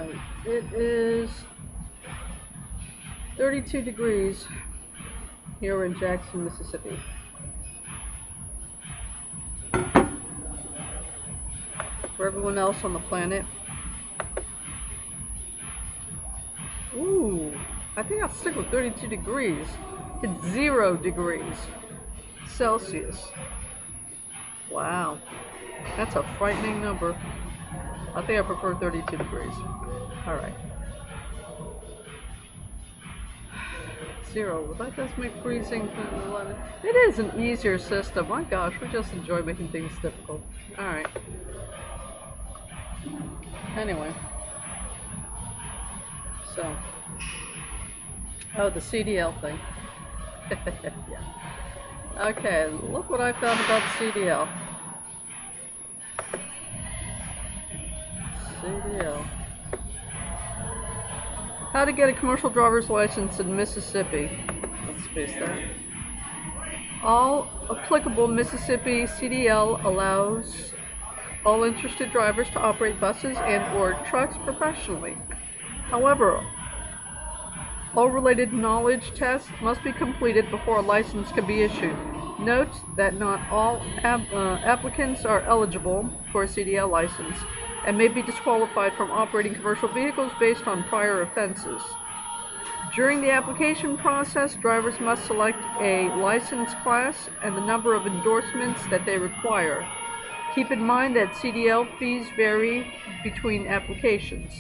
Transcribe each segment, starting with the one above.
Alright, it is 32 degrees here in Jackson, Mississippi. For everyone else on the planet, ooh, I think I'll stick with 32 degrees. It's 0 degrees Celsius. Wow, that's a frightening number. I think I prefer 32 degrees. Alright. 0, that does make freezing. It is an easier system. My gosh, we just enjoy making things difficult. Alright. Anyway. So. Oh, the CDL thing. Yeah. Okay, look what I found about CDL. CDL. How to get a commercial driver's license in Mississippi. Let's space that. All applicable Mississippi CDL allows all interested drivers to operate buses and/or trucks professionally. However, all related knowledge tests must be completed before a license can be issued. Note that not all applicants are eligible for a CDL license and may be disqualified from operating commercial vehicles based on prior offenses. During the application process, drivers must select a license class and the number of endorsements that they require. Keep in mind that CDL fees vary between applications.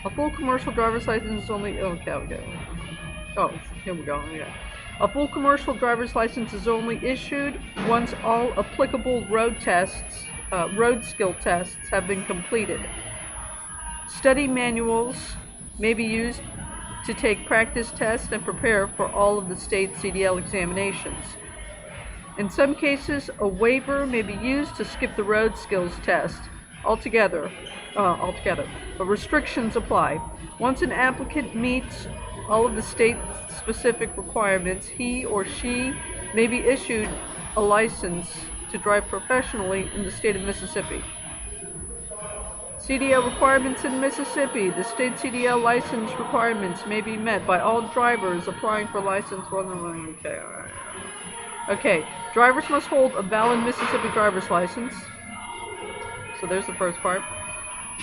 A full commercial driver's license is only... Oh, here we go. Yeah. A full commercial driver's license is only issued once all applicable road skill tests have been completed. Study manuals may be used to take practice tests and prepare for all of the state CDL examinations. In some cases, a waiver may be used to skip the road skills test altogether, but restrictions apply. Once an applicant meets all of the state-specific requirements, he or she may be issued a license to drive professionally in the state of Mississippi. CDL requirements in Mississippi. The state CDL license requirements may be met by all drivers applying for license. Okay, drivers must hold a valid Mississippi driver's license. So there's the first part.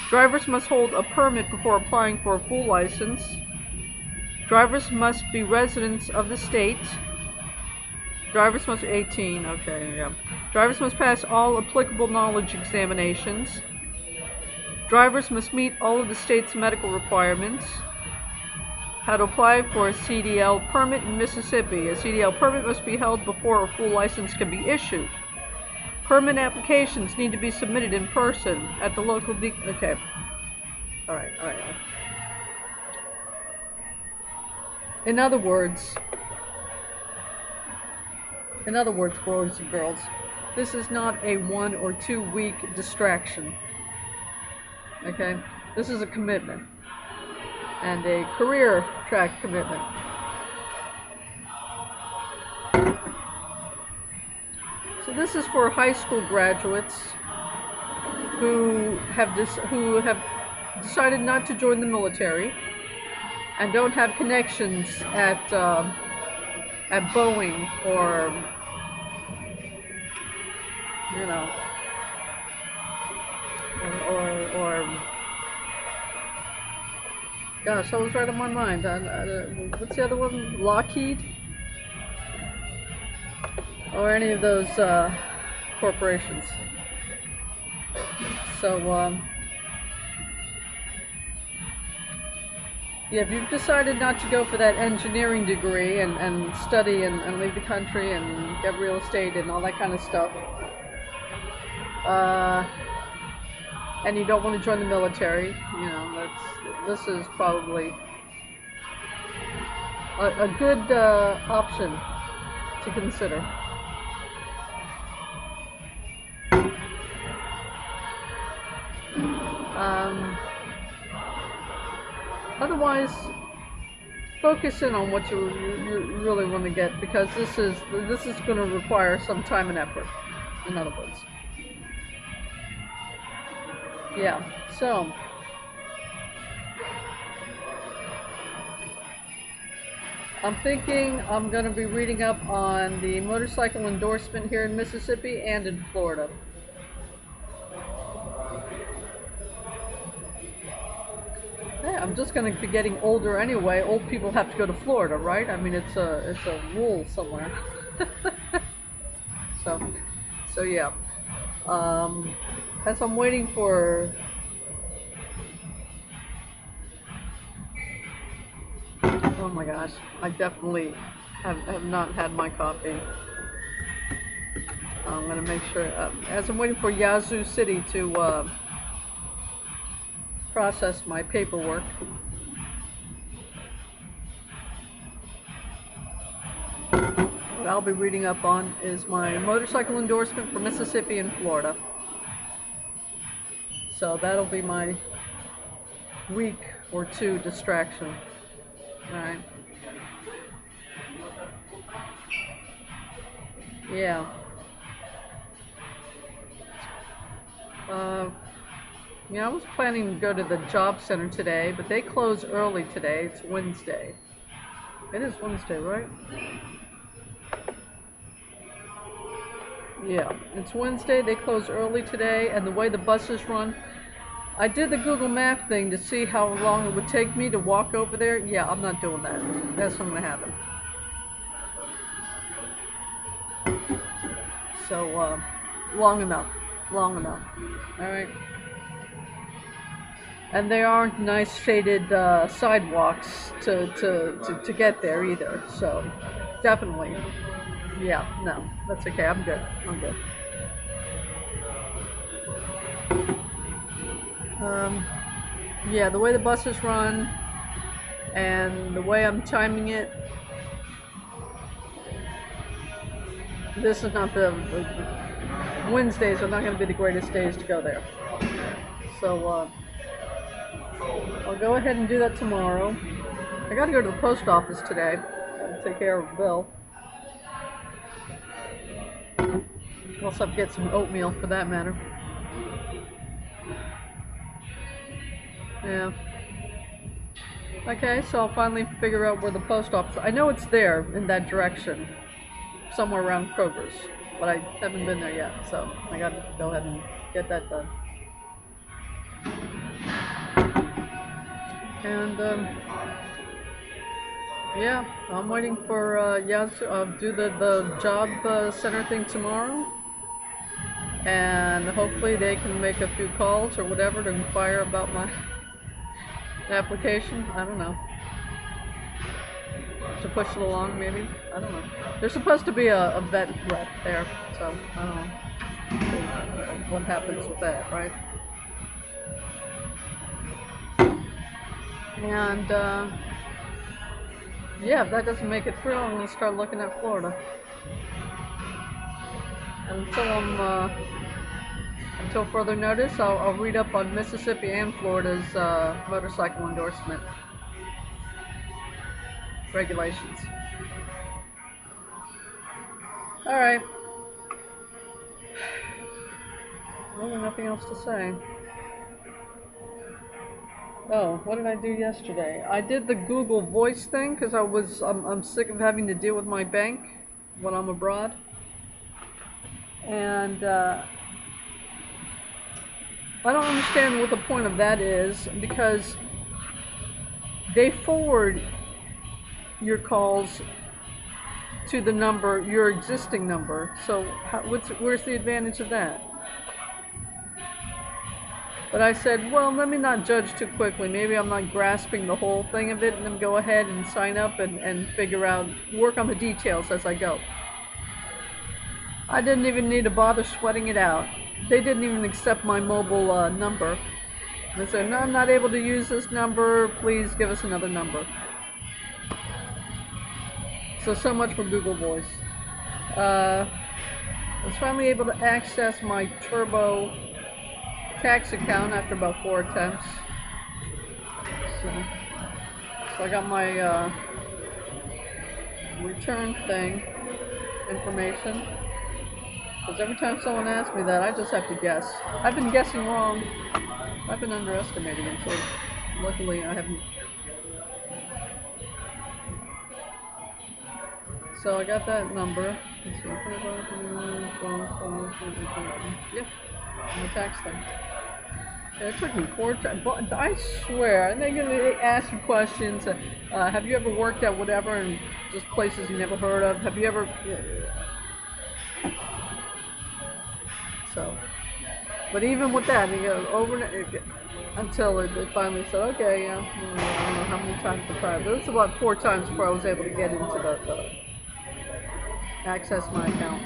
Drivers must hold a permit before applying for a full license. Drivers must be residents of the state. Drivers must be 18. Okay, yeah. Drivers must pass all applicable knowledge examinations. Drivers must meet all of the state's medical requirements. How to apply for a CDL permit in Mississippi. A CDL permit must be held before a full license can be issued. Permit applications need to be submitted in person at the local okay. All right. In other words, boys and girls, this is not a 1 or 2 week distraction. Okay? This is a commitment. And a career track commitment. So this is for high school graduates who have decided not to join the military and don't have connections at Boeing or, you know, or gosh, that was right on my mind. What's the other one? Lockheed? Or any of those corporations. So, yeah, if you've decided not to go for that engineering degree and study and leave the country and get real estate and all that kind of stuff, and you don't want to join the military, you know, this is probably a good option to consider. Otherwise, focus in on what you really want to get, because this is going to require some time and effort, in other words. Yeah, so I'm thinking I'm going to be reading up on the motorcycle endorsement here in Mississippi and in Florida. Yeah, I'm just going to be getting older anyway. Old people have to go to Florida, right? I mean, it's a rule somewhere. so, so yeah. As I'm waiting for. Oh my gosh, I definitely have not had my coffee. I'm going to make sure, as I'm waiting for Yazoo City to process my paperwork. What I'll be reading up on is my motorcycle endorsement for Mississippi and Florida. So that'll be my week or two distraction. Alright. Yeah. Yeah, I was planning to go to the job center today, but they close early today. It's Wednesday. It is Wednesday, right? Yeah, it's Wednesday. They close early today, and the way the buses run, I did the Google Map thing to see how long it would take me to walk over there. Yeah, I'm not doing that. That's not going to happen. So, long enough. Long enough. Alright. And they aren't nice shaded sidewalks to get there either. So, definitely. Yeah, no, that's okay. I'm good. I'm good. Yeah, the way the buses run and the way I'm timing it, this is not the Wednesdays are not going to be the greatest days to go there. So I'll go ahead and do that tomorrow. I got to go to the post office today and take care of a bill. I also have to get some oatmeal for that matter. Yeah. Okay, so I'll finally figure out where the post office. I know it's there in that direction, somewhere around Kroger's, but I haven't been there yet, so I gotta go ahead and get that done. And yeah, I'm waiting for Yazoo do the job center thing tomorrow, and hopefully they can make a few calls or whatever to inquire about my application. I don't know. To push it along, maybe. I don't know. There's supposed to be a vet rep there, so I don't know what happens with that, right? And yeah, if that doesn't make it through, I'm gonna start looking at Florida. Until further notice, I'll read up on Mississippi and Florida's motorcycle endorsement regulations. Alright. Really nothing else to say. Oh, what did I do yesterday? I did the Google Voice thing because I'm sick of having to deal with my bank when I'm abroad. And I don't understand what the point of that is, because they forward your calls to the number, your existing number. So where's the advantage of that? But I said, well, let me not judge too quickly. Maybe I'm not grasping the whole thing of it, and then go ahead and sign up and figure out, work on the details as I go. I didn't even need to bother sweating it out. They didn't even accept my mobile number. They said, no, I'm not able to use this number. Please give us another number. So much for Google Voice. I was finally able to access my Turbo tax account after about 4 attempts. So I got my return thing information. Because every time someone asks me that, I just have to guess. I've been guessing wrong. I've been underestimating it, so luckily I haven't. So I got that number. Yeah, on the tax thing. Yeah, it took me 4 times. But I swear, and they're gonna ask you questions. Have you ever worked at whatever in just places you never heard of? Have you ever? So, but even with that, you go over until it finally said, okay, yeah, I don't know how many times to try, but it's about 4 times before I was able to get into the access my account.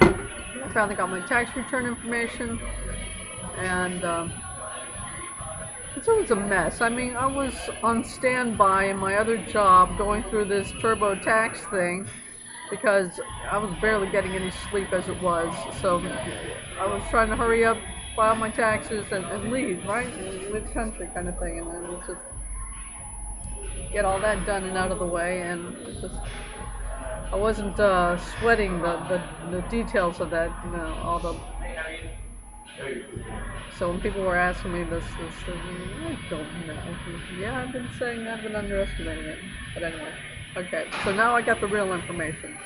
I finally got my tax return information, and it's always a mess. I mean, I was on standby in my other job going through this TurboTax thing because I was barely getting any sleep as it was. So I was trying to hurry up, file my taxes, and leave, right? Leave the country kind of thing. And then it's just get all that done and out of the way. And it's just, I wasn't sweating the details of that, you know, all the. So when people were asking me this, I don't know. Yeah, I've been saying I've been underestimating it. But anyway, okay. So now I got the real information.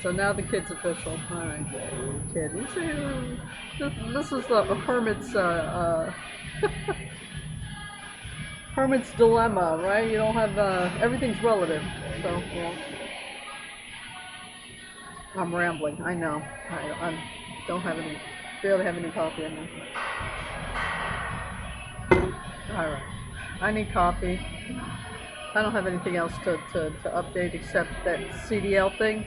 So now the kid's official. All right, kid. You see, this is the hermit's hermit's dilemma, right? You don't have everything's relative. So yeah. I'm rambling. I know. I don't have any. Barely have any coffee in me. Alright. I need coffee. I don't have anything else to update except that CDL thing.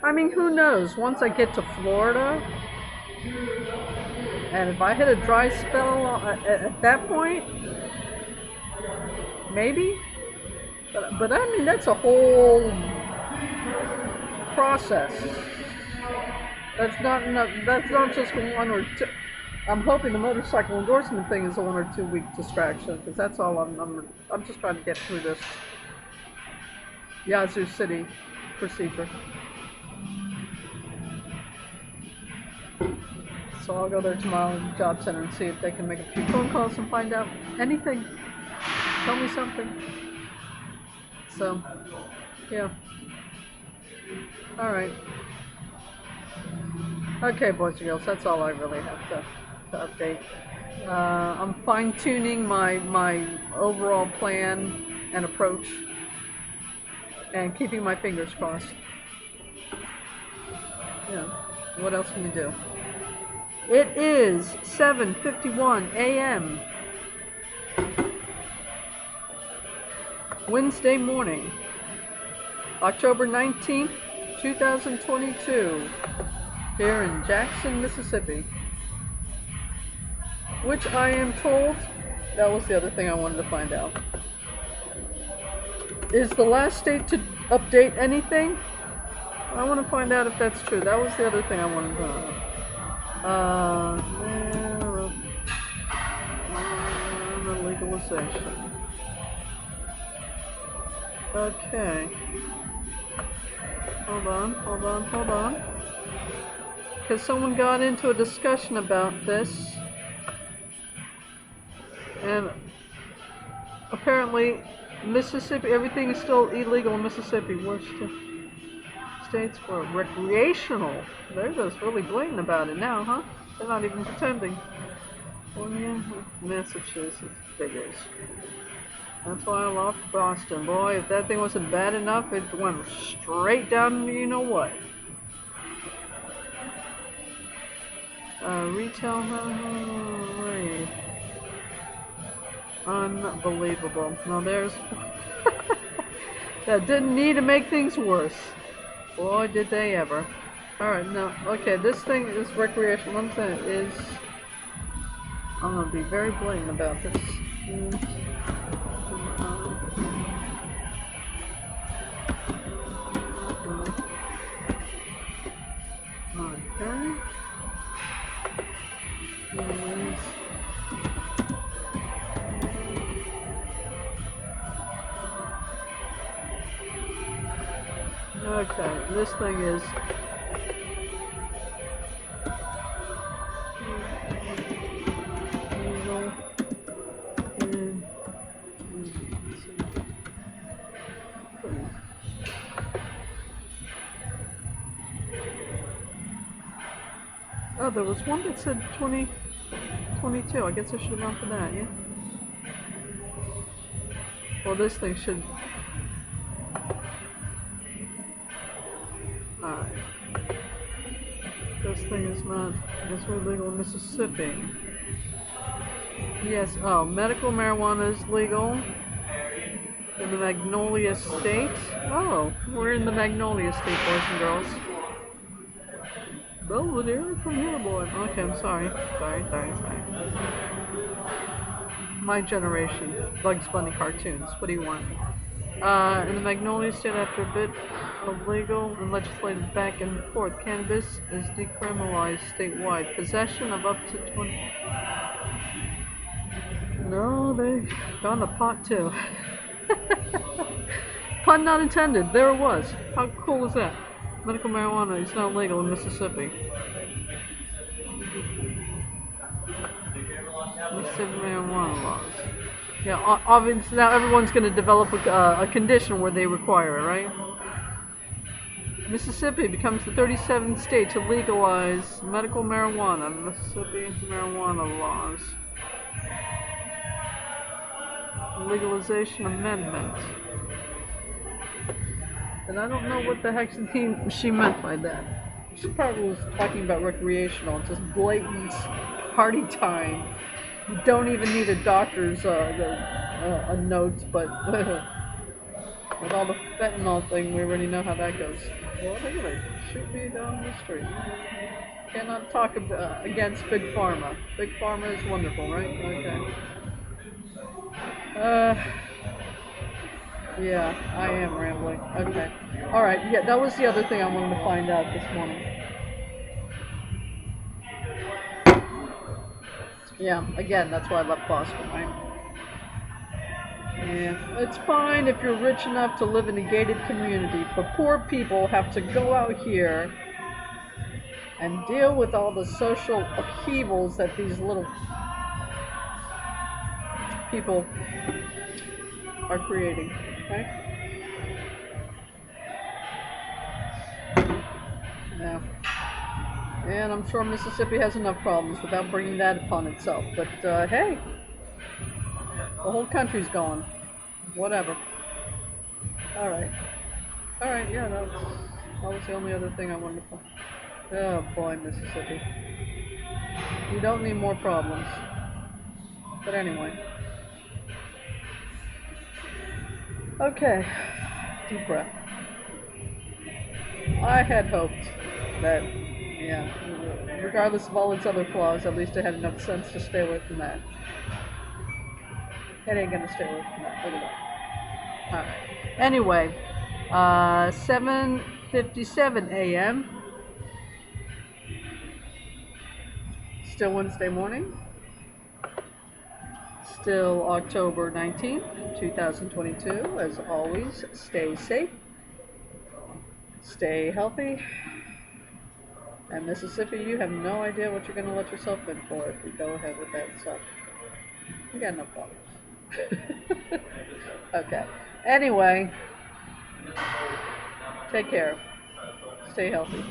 I mean, who knows? Once I get to Florida, and if I hit a dry spell at that point, maybe. But I mean, that's a whole process. That's not just 1 or 2. I'm hoping the motorcycle endorsement thing is a 1 or 2 week distraction, because that's all I'm just trying to get through this Yazoo City procedure. So I'll go there tomorrow in the job center and see if they can make a few phone calls and find out anything. Tell me something. So, yeah. Alright. Okay, boys and girls, that's all I really have to update. I'm fine-tuning my overall plan and approach, and keeping my fingers crossed. Yeah, what else can you do? It is 7:51 a.m. Wednesday morning, October 19th, 2022, here in Jackson, Mississippi. Which I am told, that was the other thing I wanted to find out, is the last state to update anything. I want to find out if that's true. That was the other thing I wanted to know. Legalization. Okay. Hold on. Because someone got into a discussion about this, and apparently Mississippi, everything is still illegal in Mississippi. Worst states for recreational. They're just really blatant about it now, huh? They're not even pretending. California, Massachusetts, figures. That's why I love Boston. Boy, if that thing wasn't bad enough, it went straight down to you know what. Retail, unbelievable. Now there's that didn't need to make things worse. Boy, did they ever. Alright, now, okay, this thing is recreational. One thing is, I'm going to be very blatant about this. Okay. Okay, this thing is legal in Oh, there was one that said 2022. I guess I should have gone for that, yeah? Well, this thing should... Alright. This thing is not... It's illegal in Mississippi. Yes, oh, medical marijuana is legal in the Magnolia State. Oh, we're in the Magnolia State, boys and girls. Belvedere from here, boy. Okay, I'm sorry. Sorry. My generation. Bugs Bunny cartoons. What do you want? In the Magnolia State, after a bit of legal and legislated back and forth, cannabis is decriminalized statewide. Possession of up to 20... No, they found the pot too. Pun not intended. There it was. How cool is that? Medical marijuana is now legal in Mississippi. Mississippi marijuana laws. Yeah, obviously now everyone's going to develop a condition where they require it, right? Mississippi becomes the 37th state to legalize medical marijuana. Mississippi marijuana laws. Legalization amendment. And I don't know what the heck she meant by that. She probably was talking about recreational, just blatant party time. You don't even need a doctor's a note, but with all the fentanyl thing, we already know how that goes. Well, they're gonna shoot me down the street. Cannot talk against Big Pharma. Big Pharma is wonderful, right? Okay. Yeah, I am rambling. Okay. Alright, yeah, that was the other thing I wanted to find out this morning. Yeah, again, that's why I left Boston, right? Yeah, it's fine if you're rich enough to live in a gated community, but poor people have to go out here and deal with all the social upheavals that these little people are creating, right? Yeah. And I'm sure Mississippi has enough problems without bringing that upon itself. But hey, the whole country's gone. Whatever. All right. Yeah, that was the only other thing I wanted to. Oh boy, Mississippi. You don't need more problems. But anyway. Okay. Deep breath. I had hoped that, yeah, regardless of all its other flaws, at least it had enough sense to stay away from that. It ain't gonna stay away from that. Look at that. Alright. Anyway, 7:57 a.m. Still Wednesday morning. Still October 19th, 2022. As always, stay safe. Stay healthy. And Mississippi, you have no idea what you're going to let yourself in for if you go ahead with that stuff. You got no problems. Okay. Anyway, take care. Stay healthy.